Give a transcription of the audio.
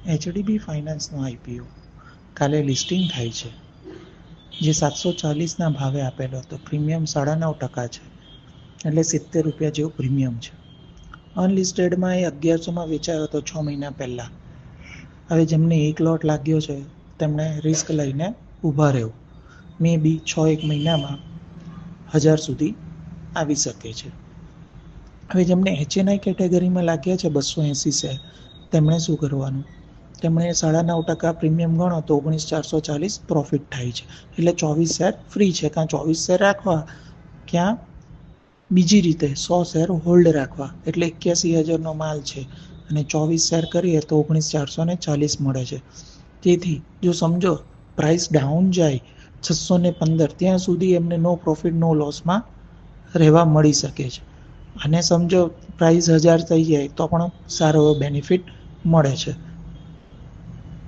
HDB ફાઇનાન્સનો IPO કાલે listing થાય છે, જે 740ના ભાવે આપેલો હતો. પ્રીમિયમ 9.5% છે, એટલે 70 રૂપિયા જેવું પ્રીમિયમ છે. અનલિસ્ટેડમાં એ 1100માં વેચાયો હતો 6 મહિના પહેલાં. હવે જેમને એક લોટ લાગ્યો છે તેમણે રિસ્ક લઈને ઊભા રહેવું. મે બી 6-1 મહિનામાં 1000 સુધી આવી શકે છે. હવે જેમને એચએનઆઈ કેટેગરીમાં લાગ્યા છે 280 શેર, તેમણે શું કરવાનું? તેમણે 9.5% પ્રીમિયમ ગણો તો 19440 પ્રોફિટ થાય છે. એટલે 24 શેર ફ્રી છે. કાં 24 શેર રાખવા, ક્યાં બીજી રીતે 100 શેર હોલ્ડ રાખવા. એટલે 81,000નો માલ છે અને 24 શેર કરીએ તો 19440 મળે છે. તેથી જો સમજો પ્રાઇસ ડાઉન જાય 615, ત્યાં સુધી એમને નો પ્રોફિટ નો લોસમાં રહેવા મળી શકે છે. અને સમજો પ્રાઇસ 1000 થઈ જાય તો પણ સારો એવો બેનિફિટ મળે છે.